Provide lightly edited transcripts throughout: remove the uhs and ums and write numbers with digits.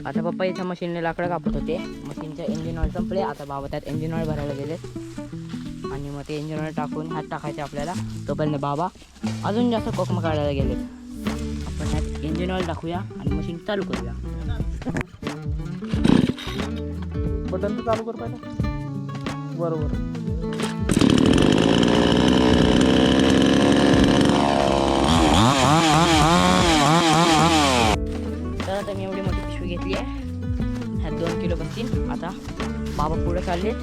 आता पप्पा इथं मशीनने लाकडं कापत होते. मशीनचं इंजिन ऑइल संपले. आता बाबा त्यात इंजिन ऑइल भरायला गेले आणि मग ते इंजिन ऑइल टाकून हात टाकायचे आपल्याला. तोपर्यंत बाबा अजून जास्त कोकम काढायला गेले. आपण त्यात इंजिन ऑइल टाकूया आणि मशीन चालू करूया. बटन तर चालू कर पाहिजे. बरोबर. तर आता मी एवढी मोठी पिशवी घेतली आहे. ह्यात 2 किलो बसतील. आता बाबा पुढे चाललेत.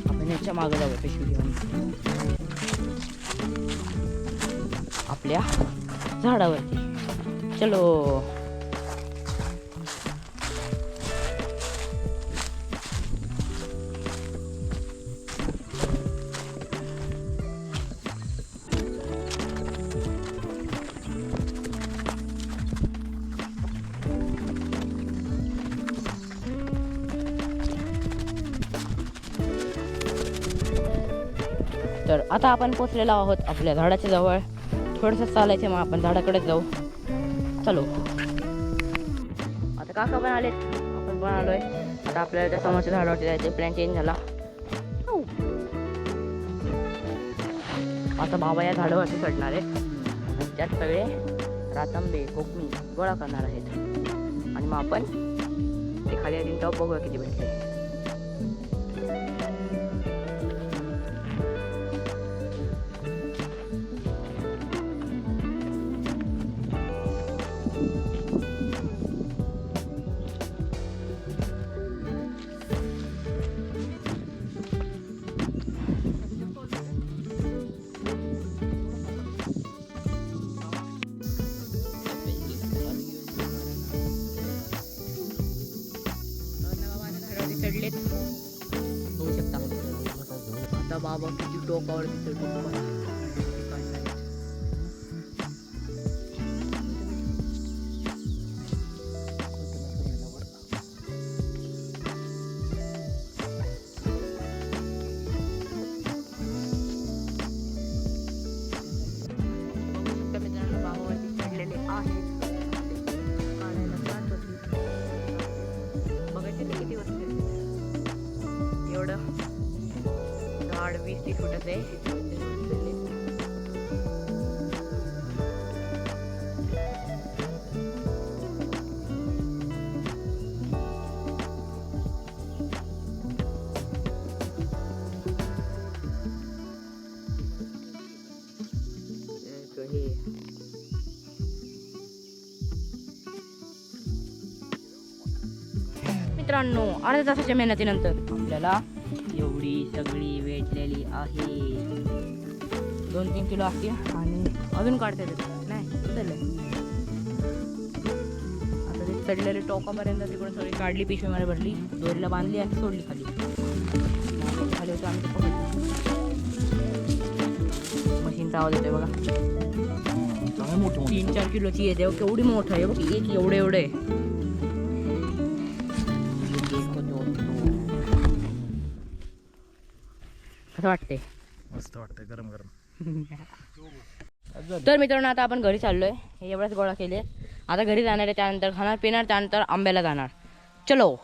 आपण याच्या मागं जाऊया पिशवी घेऊन आपल्या झाडावरती. चलो. तर आता आपण पोचलेलो आहोत आपल्या झाडाच्या जवळ. थोडंसं चालायचं, मग आपण झाडाकडे जाऊ. चलो. आता काका पण आलेत, आपण पण आलोय. आता आपल्याला त्या समोरच्या झाडावरती जायचं. प्लॅन चेंज झाला. आता बाबा या झाडावरती चढणार आहे. त्यात सगळे रातांबे कोकमी गोळा करणार आहेत आणि मग आपण ते खाली आधी टॉप बघूया किती भेटले. चढलेत होऊ शकता. आता बाबा किती टोकावर चढले. मित्रांनो बाबावरती चढलेले आहेत. बघायचे ते किती होते. एवढं झाड 20-30 फुटाचं आहे. मित्रांनो अर्ध्या तासाच्या मेहनतीनंतर आपल्याला एवढी सगळी भेटलेली आहे. 2-3 किलो असतील आणि अजून काढता येते नाही चढले. आता ते चढलेले टोकापर्यंत तिकडून सगळी काढली, पिशवीमध्ये भरली, दोरीला बांधली आणि सोडली खाली. खाली होतं आम्ही पकडलं. मशीनचा आवाज येतोय बघा. 3-4 किलोची येते. केवढी मोठं आहे बघ. एक एवढे एवढे कसं वाटते. मस्त वाटतंय गरम गरम. तर मित्रांनो आता आपण घरी चाललोय. हे एवढंच गोळा केले. आता घरी जाणार आहे, त्यानंतर खाणार पिणार, त्यानंतर आंब्याला जाणार. चलो.